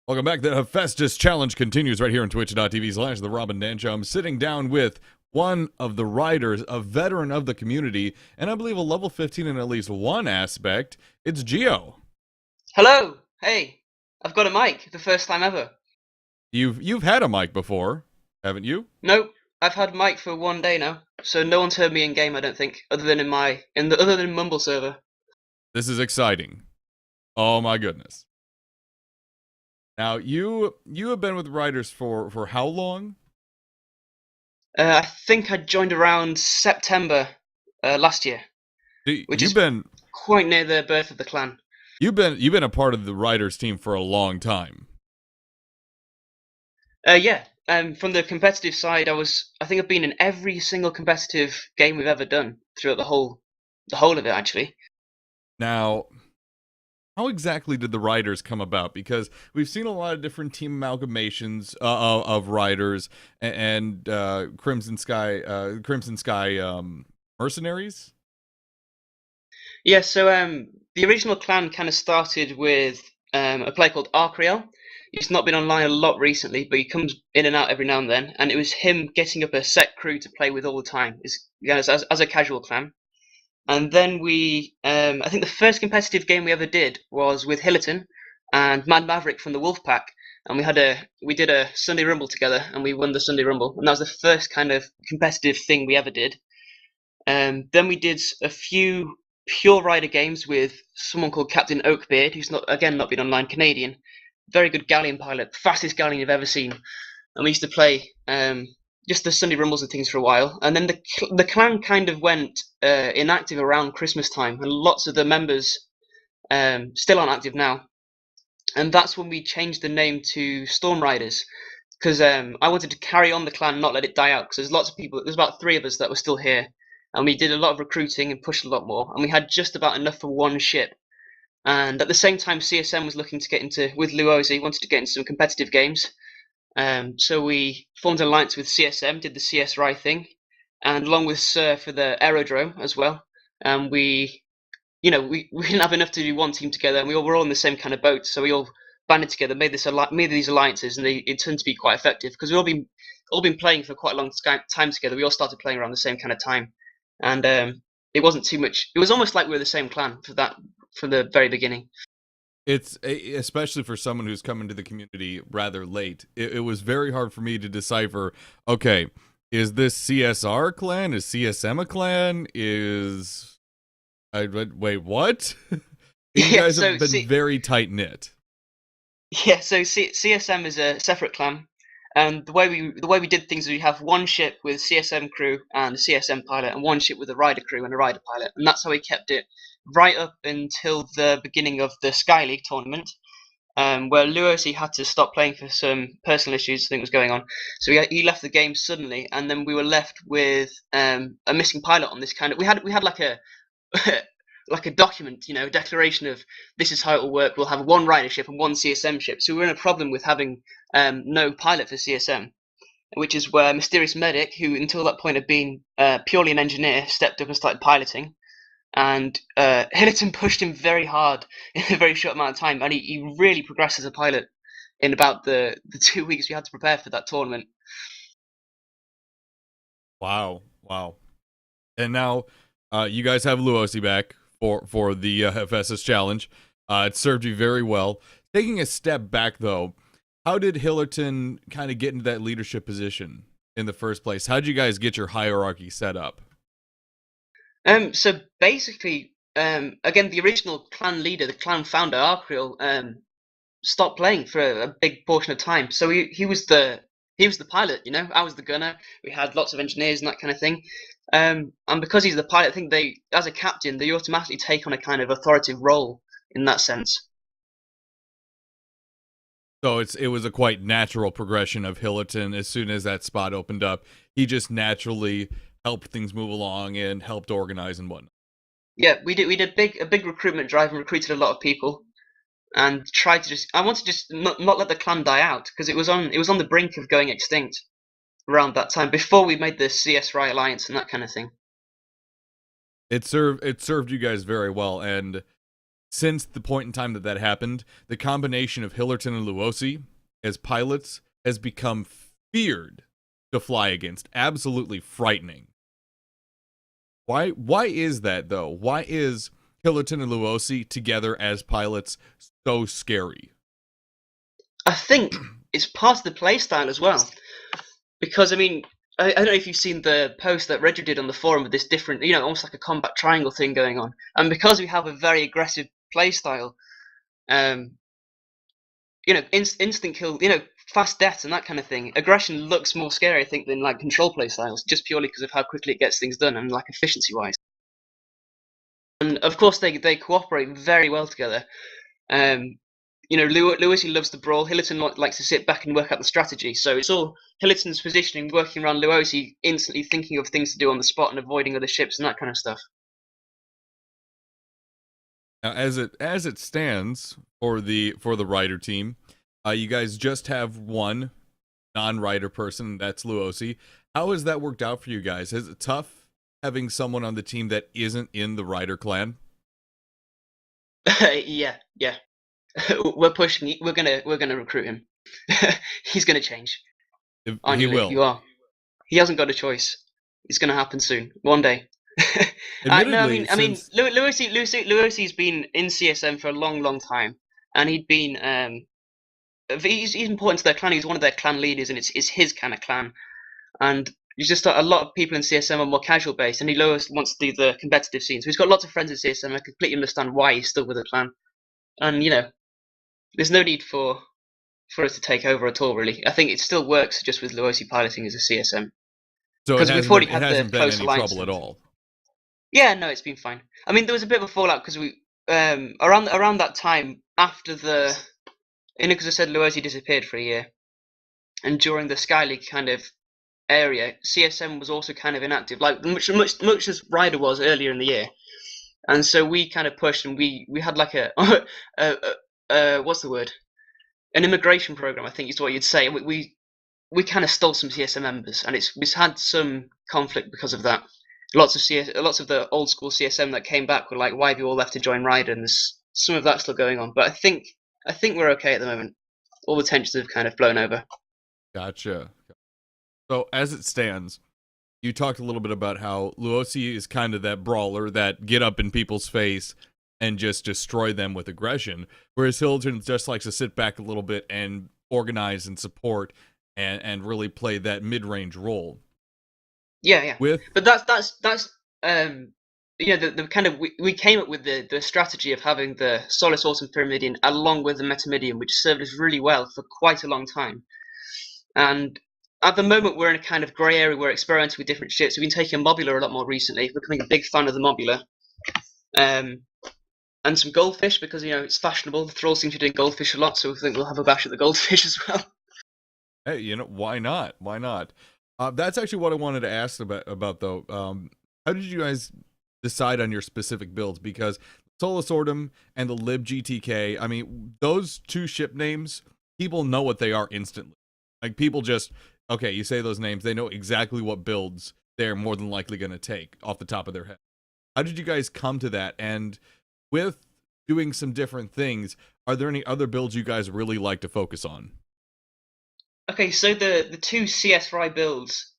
Welcome back. The Hephaestus challenge continues right here on twitch.tv/The Robin Dan Show. I'm sitting down with one of the writers, a veteran of the community, and I believe a level 15 in at least one aspect. It's Geo. Hello. Hey. I've got a mic. The first time ever. You've had a mic before, haven't you? Nope. I've had mic for 1 day now, so no one's heard me in game. I don't think, other than other than Mumble server. This is exciting. Oh my goodness. Now you have been with writers for how long? I think I joined around September last year, which is quite near the birth of the clan. You've been a part of the writers team for a long time. Yeah. From the competitive side, I think I've been in every single competitive game we've ever done throughout the whole of it, actually. Now, how exactly did the writers come about? Because we've seen a lot of different team amalgamations of writers and Crimson Sky mercenaries. Yeah, so the original clan kind of started with a player called Arcriel. He's not been online a lot recently, but he comes in and out every now and then. And it was him getting up a set crew to play with all the time, as a casual clan. And then I think the first competitive game we ever did was with Hillerton and Mad Maverick from the Wolf Pack. And we did a Sunday Rumble together, and we won the Sunday Rumble. And that was the first kind of competitive thing we ever did. Then we did a few pure rider games with someone called Captain Oakbeard, who's not been online, Canadian, very good galleon pilot, fastest galleon you've ever seen. And we used to play just the Sunday Rumbles and things for a while. And then the clan kind of went inactive around Christmas time, and lots of the members still aren't active now. And that's when we changed the name to Storm Riders, because I wanted to carry on the clan, not let it die out, because there's lots of people, there's about 3 of us that were still here. And we did a lot of recruiting and pushed a lot more, and we had just about enough for one ship. And at the same time, CSM was looking to get into, with Luosi, wanted to get into some competitive games. So we formed an alliance with CSM, did the CS Rye thing, and along with Sir for the aerodrome as well. And we didn't have enough to do one team together, and we were all in the same kind of boat. So we all banded together, made these alliances, and it turned to be quite effective because we all been playing for quite a long time together. We all started playing around the same kind of time. And it wasn't too much. It was almost like we were the same clan from the very beginning. It's especially for someone who's come into the community rather late. It was very hard for me to decipher. Okay, is this CSR clan? Is CSM a clan? Wait, what? You guys have been very tight knit. Yeah, so CSM is a separate clan. And the way we did things is we have one ship with CSM crew and a CSM pilot, and one ship with a rider crew and a rider pilot, and that's how we kept it right up until the beginning of the Sky League tournament, where Luosi had to stop playing for some personal issues I think was going on. So he left the game suddenly, and then we were left with a missing pilot on this kind of. We had like a like a document, declaration of this is how it will work. We'll have one rider ship and one CSM ship. So we were in a problem with having no pilot for CSM, which is where Mysterious Medic, who until that point had been purely an engineer, stepped up and started piloting. And Hillerton pushed him very hard in a very short amount of time, and he really progressed as a pilot in about the 2 weeks we had to prepare for that tournament. Wow. And now you guys have Luosi back for the Hephaestus challenge. It served you very well. Taking a step back, though, how did Hillerton kind of get into that leadership position in the first place? How did you guys get your hierarchy set up? So basically, again, the original clan leader, the clan founder, Arcriel, stopped playing for a big portion of time. So he was the pilot, I was the gunner. We had lots of engineers and that kind of thing. And because he's the pilot, I think as a captain, they automatically take on a kind of authoritative role in that sense. So it was a quite natural progression of Hillerton. As soon as that spot opened up, he just naturally helped things move along and helped organize and whatnot. Yeah, we did a big recruitment drive and recruited a lot of people, and tried to I wanted to just not let the clan die out, because it was on the brink of going extinct around that time, before we made the CS Rye Alliance and that kind of thing. It served you guys very well, and since the point in time that happened, the combination of Hillerton and Luosi as pilots has become feared to fly against. Absolutely frightening. Why is that, though? Why is Hillerton and Luosi together as pilots so scary? I think it's part of the playstyle as well. Because, I mean, I don't know if you've seen the post that Rydr did on the forum with this different, almost like a combat triangle thing going on. And because we have a very aggressive playstyle, instant kill, fast deaths and that kind of thing, aggression looks more scary, I think, than like control playstyles, just purely because of how quickly it gets things done and like efficiency-wise. And of course, they cooperate very well together. Luosi loves the brawl. Hillerton likes to sit back and work out the strategy. So it's all Hillerton's positioning, working around Luosi, instantly thinking of things to do on the spot and avoiding other ships and that kind of stuff. Now, as it stands for the Rydr team, you guys just have one non-Rydr person. That's Luosi. How has that worked out for you guys? Is it tough having someone on the team that isn't in the Rydr clan? Yeah. We're pushing. We're gonna recruit him. He's gonna change. He will. You are. He hasn't got a choice. It's gonna happen soon. One day. Admittedly, Luosi's been in CSM for a long time, and he'd been he's important to their clan. He's one of their clan leaders, and it's his kind of clan. And you just a lot of people in CSM are more casual based, and he wants to do the competitive scene. So he's got lots of friends in CSM. I completely understand why he's still with the clan, and there's no need for us to take over at all. Really, I think it still works just with Luosi piloting as a CSM. So it hasn't been any trouble at all. Yeah, no, it's been fine. I mean, there was a bit of a fallout because we around that time after because I said Luosi disappeared for a year, and during the Sky League kind of area, CSM was also kind of inactive, like much as Rydr was earlier in the year, and so we kind of pushed, and we had like a what's the word? An immigration program, I think is what you'd say. We kind of stole some CSM members, and it's had some conflict because of that. Lots of the old school CSM that came back were like, "Why have you all left to join Rydr?" And there's some of that still going on, but I think we're okay at the moment. All the tensions have kind of blown over. Gotcha. So as it stands, you talked a little bit about how Luosi is kind of that brawler that get up in people's face and just destroy them with aggression, whereas Hillerton just likes to sit back a little bit and organize and support and really play that mid-range role. Yeah. But that's the kind of we came up with the strategy of having the Solus Autumn Pyramidion along with the Metamidium, which served us really well for quite a long time. And at the moment, we're in a kind of grey area. We're experimenting with different ships. We've been taking Mobula a lot more recently. We're becoming a big fan of the Mobula. And some goldfish, because it's fashionable. The Thralls seem to be doing goldfish a lot, so we think we'll have a bash at the goldfish as well. Hey, why not? Why not? That's actually what I wanted to ask about though. How did you guys decide on your specific builds? Because Solus Autumn and the Lib GTK, I mean, those two ship names, people know what they are instantly. Like, people just, okay, you say those names, they know exactly what builds they're more than likely going to take off the top of their head. How did you guys come to that? And with doing some different things, are there any other builds you guys really like to focus on? Okay, so the two CS Rydr builds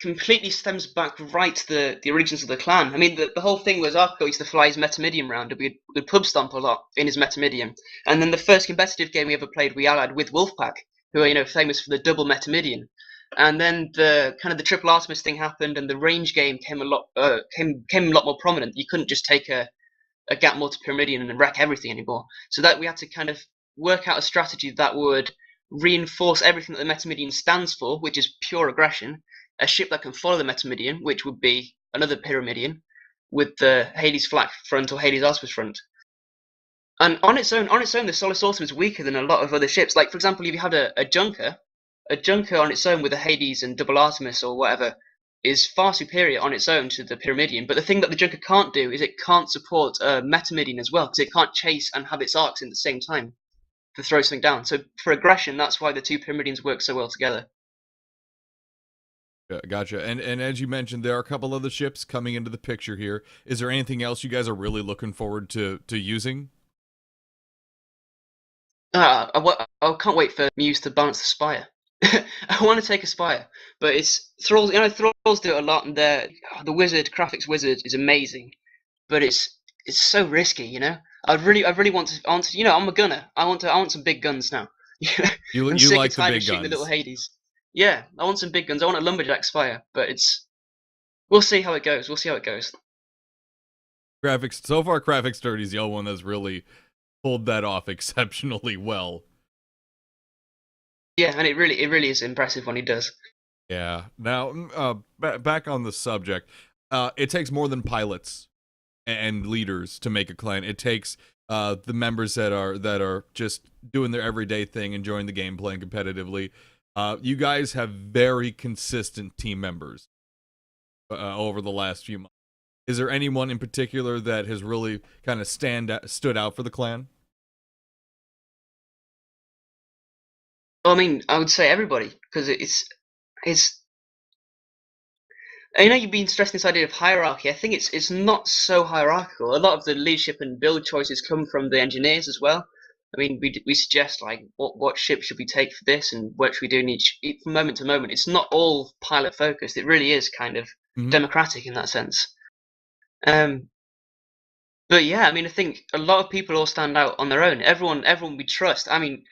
completely stems back right to the origins of the clan. I mean, the whole thing was Arco used to fly his Metamidium round, and we'd pub stomp a lot in his Metamidium. And then the first competitive game we ever played, we allied with Wolfpack, who are famous for the double Metamidium. And then the triple Artemis thing happened, and the range game came a lot more prominent. You couldn't just take a gap multi-pyramidion and wreck everything anymore. So that we had to kind of work out a strategy that would reinforce everything that the Metamidion stands for, which is pure aggression. A ship that can follow the Metamidion, which would be another Pyramidion, with the Hades Flak front or Hades Artemis front. And on its own, the Solus Autumn is weaker than a lot of other ships. Like, for example, if you had a Junker on its own with a Hades and double Artemis or whatever is far superior on its own to the Pyramidion. But the thing that the Junker can't do is it can't support a Metamidion as well, because it can't chase and have its arcs in the same time to throw something down. So for aggression, that's why the two Pyramidions work so well together. Gotcha. And as you mentioned, there are a couple other ships coming into the picture here. Is there anything else you guys are really looking forward to using? I can't wait for Muse to balance the Spire. I want to take a Spire, but it's Thralls. You know, Thralls do it a lot, and the Wizard, Graphics Wizard, is amazing, but it's so risky. You know, I really want to. You know, I'm a gunner. I want some big guns now. I'm You sick and like the tired of big shooting the little guns. Hades. Yeah, I want some big guns. I want a Lumberjack Spire, but we'll see how it goes. We'll see how it goes. Graphics so far, Graphics 30 is the only one that's really pulled that off exceptionally well. Yeah, and it really is impressive when he does. Yeah. Now, back on the subject, it takes more than pilots and leaders to make a clan. It takes the members that are just doing their everyday thing, enjoying the game, playing competitively. You guys have very consistent team members over the last few months. Is there anyone in particular that has really kind of stood out for the clan? Well, I mean, I would say everybody because it's. I know you've been stressing this idea of hierarchy. I think it's not so hierarchical. A lot of the leadership and build choices come from the engineers as well. I mean, we suggest like what ship should we take for this and what should we do in each from moment to moment. It's not all pilot focused. It really is kind of democratic in that sense. Um, but yeah, I mean, I think a lot of people all stand out on their own. Everyone we trust. I mean,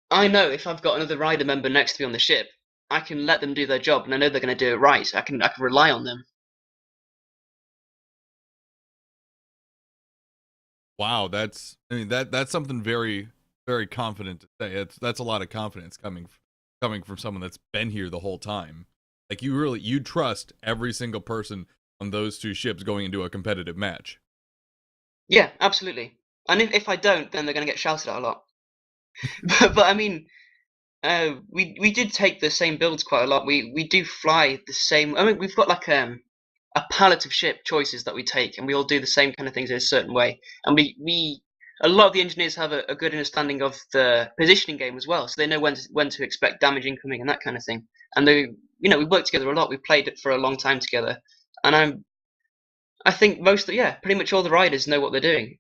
I know if I've got another rider member next to me on the ship, I can let them do their job, and I know they're going to do it right. I can rely on them. Wow, that's something very very confident to say. That's a lot of confidence coming from someone that's been here the whole time. Like you trust every single person on those two ships going into a competitive match. Yeah, absolutely. And if I don't, then they're going to get shouted at a lot. But I mean, we did take the same builds quite a lot. We do fly the same. I mean, we've got like a palette of ship choices that we take, and we all do the same kind of things in a certain way. And we a lot of the engineers have a good understanding of the positioning game as well, so they know when to expect damage incoming and that kind of thing. And we work together a lot. We played it for a long time together, and I think pretty much all the riders know what they're doing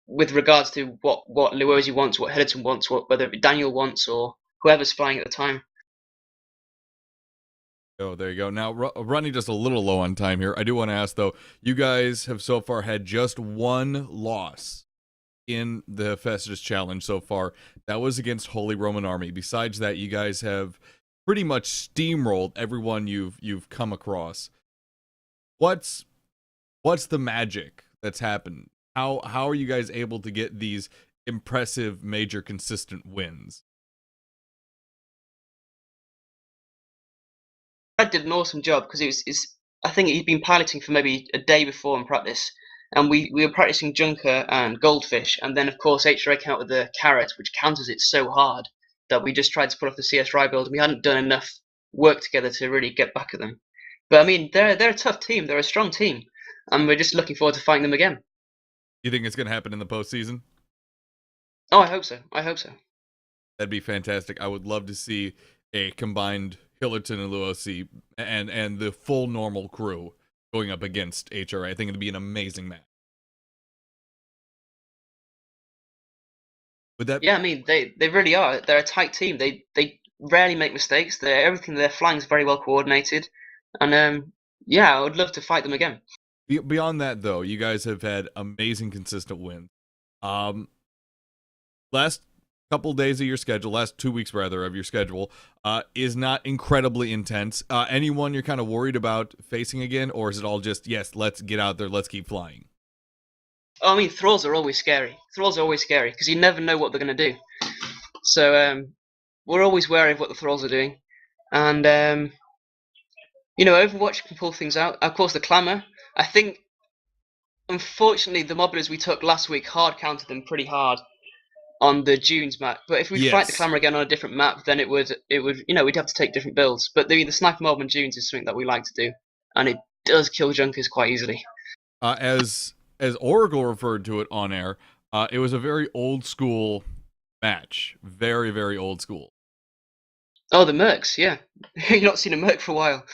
with regards to what Luosi wants, what Hedderton wants, whether it be Daniel wants or whoever's flying at the time. Oh, there you go. Now, running just a little low on time here. I do want to ask, though, you guys have so far had just one loss in the Hephaestus challenge so far. That was against Holy Roman Army. Besides that, you guys have pretty much steamrolled everyone you've come across. What's the magic that's happened? How are you guys able to get these impressive, major, consistent wins? Brad did an awesome job because I think he'd been piloting for maybe a day before in practice, and we were practicing Junker and Goldfish, and then of course HRA came out with the Carrot, which counters it so hard that we just tried to put off the CS Rye build, and we hadn't done enough work together to really get back at them. But I mean, they're a tough team, they're a strong team, and we're just looking forward to fighting them again. You think it's going to happen in the postseason? Oh, I hope so. I hope so. That'd be fantastic. I would love to see a combined Hillerton and Luosi and the full normal crew going up against HRA. I think it'd be an amazing match. Would that? Yeah, I mean they really are. They're a tight team. They rarely make mistakes. Their flying's very well coordinated, and yeah, I would love to fight them again. Beyond that, though, you guys have had amazing, consistent wins. Last couple days of your schedule, last 2 weeks rather of your schedule, is not incredibly intense. Anyone you're kind of worried about facing again, or is it all just yes, let's get out there, let's keep flying? Oh, I mean, Thralls are always scary. Thralls are always scary because you never know what they're going to do. So we're always wary of what the Thralls are doing, and Overwatch can pull things out. Of course, the Clamour. I think, unfortunately, the mobilers we took last week hard countered them pretty hard on the Dunes map. But if we fight the Clamour again on a different map, then we'd have to take different builds. But the Sniper Mob and Dunes is something that we like to do, and it does kill Junkers quite easily. As Oracle referred to it on air, it was a very old school match. Very, very old school. Oh, the Mercs, yeah. You've not seen a Merc for a while.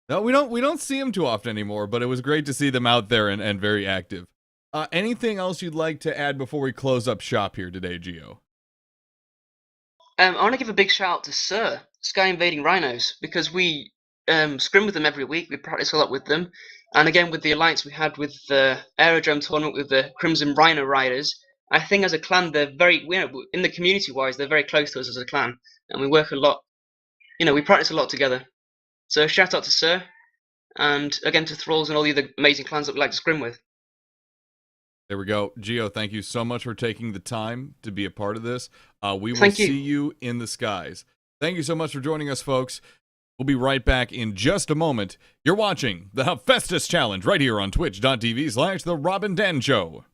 No, we don't see them too often anymore, but it was great to see them out there and very active. Anything else you'd like to add before we close up shop here today, Geo? I want to give a big shout out to Sir Sky Invading Rhinos because we scrim with them every week. We practice a lot with them, and again with the alliance we had with the Aerodrome tournament with the Crimson Rhino Riders. I think as a clan they're very, in the community wise they're very close to us as a clan, and we work a lot. We practice a lot together. So shout out to Sir, and again to Thralls and all the other amazing clans that we like to scrim with. There we go. Geo, thank you so much for taking the time to be a part of this. We will Thank you. see you in the skies. Thank you so much for joining us, folks. We'll be right back in just a moment. You're watching the Hephaestus Challenge right here on twitch.tv/The Rob and Dan Show.